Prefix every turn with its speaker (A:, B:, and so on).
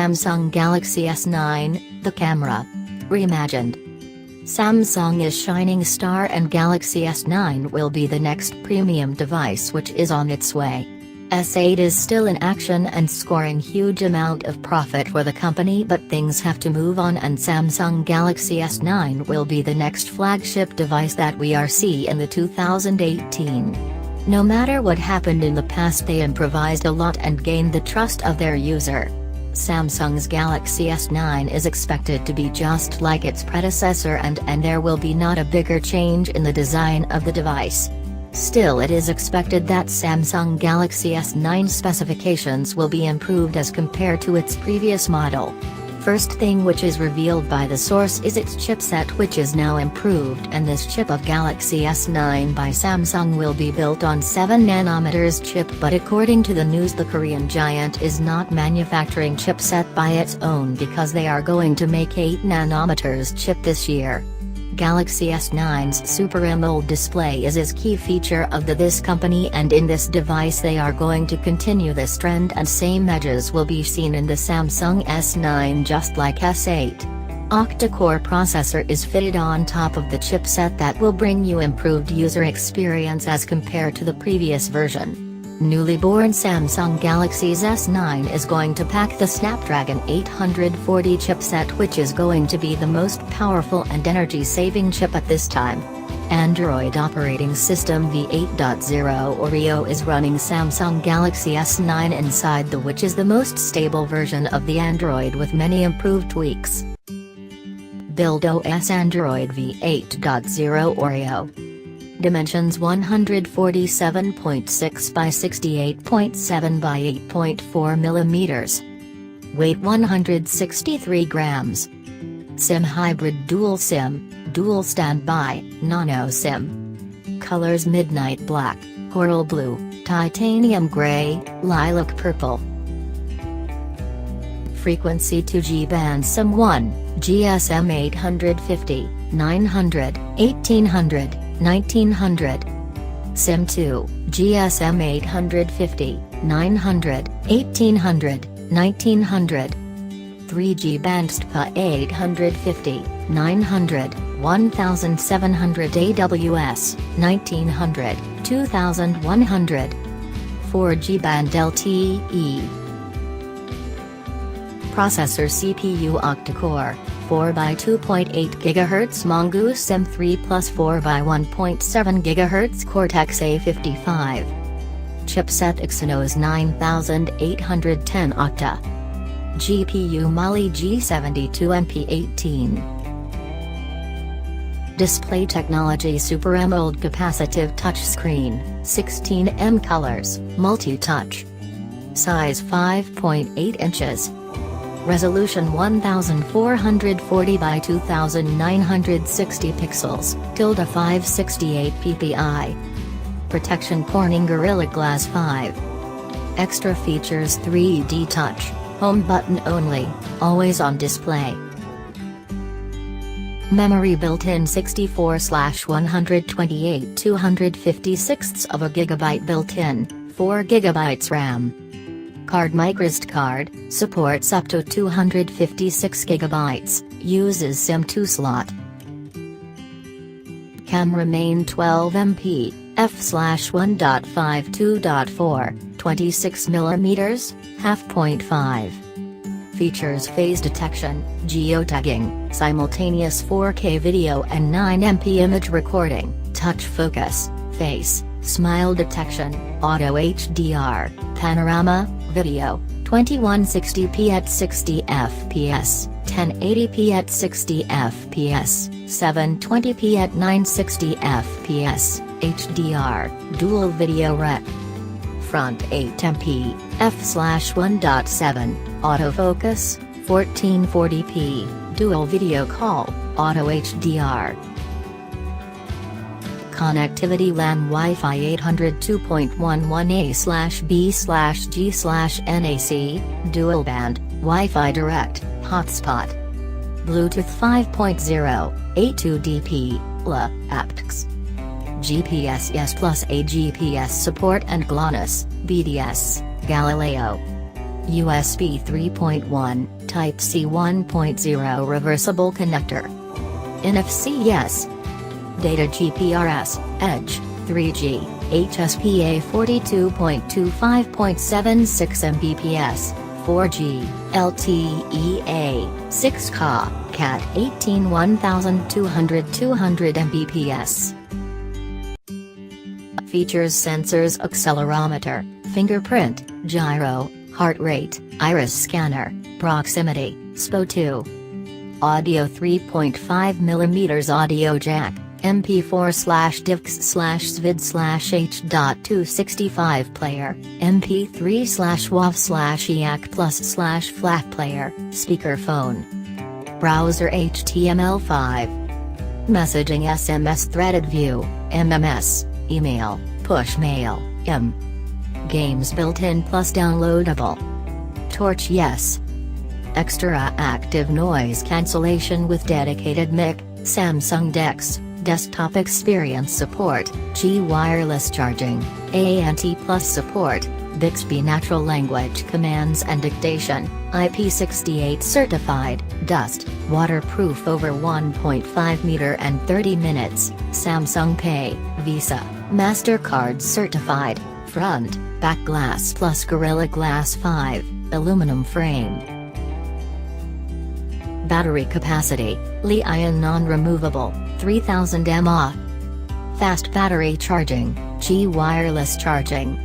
A: Samsung Galaxy S9, the camera. Reimagined. Samsung is shining star and Galaxy S9 will be the next premium device which is on its way. S8 is still in action and scoring huge amount of profit for the company, but things have to move on and Samsung Galaxy S9 will be the next flagship device that we are see in the 2018. No matter what happened in the past, they improvised a lot and gained the trust of their user. Samsung's Galaxy S9 is expected to be just like its predecessor and there will be not a bigger change in the design of the device. Still, it is expected that Samsung Galaxy S9 specifications will be improved as compared to its previous model. First thing which is revealed by the source is its chipset, which is now improved, and this chip of Galaxy S9 by Samsung will be built on 7nm chip, but according to the news the Korean giant is not manufacturing chipset by its own because they are going to make 8nm chip this year. Galaxy S9's Super AMOLED display is its key feature of this company, and in this device they are going to continue this trend and same edges will be seen in the Samsung S9 just like S8. Octa-Core processor is fitted on top of the chipset that will bring you improved user experience as compared to the previous version. Newly born Samsung Galaxy's S9 is going to pack the Snapdragon 840 chipset, which is going to be the most powerful and energy-saving chip at this time. Android operating system v8.0 Oreo is running Samsung Galaxy S9 inside which is the most stable version of the Android with many improved tweaks. Build OS Android v8.0 Oreo. Dimensions 147.6 by 68.7 by 8.4 mm. Weight 163 grams. SIM hybrid dual SIM, dual standby, nano SIM. Colors midnight black, coral blue, titanium gray, lilac purple. Frequency 2G band SIM1, GSM 850, 900, 1800. 1900. SIM2, GSM 850, 900, 1800, 1900. 3G band SPA 850, 900, 1700 AWS, 1900, 2100. 4G band LTE. Processor CPU Octa-Core, 4x2.8 GHz Mongoose M3 plus 4x1.7 GHz Cortex A55. Chipset Exynos 9810 Octa. GPU Mali G72MP18. Display technology Super AMOLED capacitive touchscreen, 16M colors, multi-touch. Size 5.8 inches. Resolution 1440 by 2960 pixels, ~568 ppi. Protection Corning Gorilla Glass 5. Extra features 3D touch, home button only, always on display. Memory built-in 64/128 256 of a gigabyte built-in, 4 GB RAM. Card microSD card, supports up to 256 GB, uses SIM2 slot. Camera main 12MP, f/1.5 26mm, f/.5. Features phase detection, geotagging, simultaneous 4K video and 9MP image recording, touch focus, face, smile detection, auto HDR, panorama, video, 2160p at 60 fps, 1080p at 60 fps, 720p at 960 fps, HDR, dual video rec. Front 8MP, f/1.7, autofocus, 1440p, dual video call, auto HDR. Connectivity LAN Wi-Fi 802.11a/b/g/NAC, dual band, Wi-Fi direct, hotspot. Bluetooth 5.0, A2DP, LA, aptX. GPS Yes plus A GPS support and GLONASS, BDS, Galileo. USB 3.1, Type-C 1.0 reversible connector. NFC yes. Data GPRS, Edge, 3G, HSPA 42.25.76 Mbps, 4G, LTE-A, 6Ka, Cat 18 1200 200 Mbps. Features sensors, accelerometer, fingerprint, gyro, heart rate, iris scanner, proximity, SPO2. Audio 3.5mm audio jack, MP4/DivX/SVID/H.265 player, MP3/WAV/EAC+/FLAC player, speakerphone. Browser HTML5. Messaging SMS threaded view, MMS, email, push mail, Games built-in plus downloadable. Torch yes. Extra active noise cancellation with dedicated mic, Samsung DeX, desktop experience support, G wireless charging, AANT plus support, Bixby natural language commands and dictation, IP68 certified, dust, waterproof over 1.5 meter and 30 minutes, Samsung Pay, Visa, MasterCard certified, front, back glass plus Gorilla Glass 5, aluminum frame. Battery capacity, Li-ion non-removable, 3000 mAh. Fast battery charging, G wireless charging.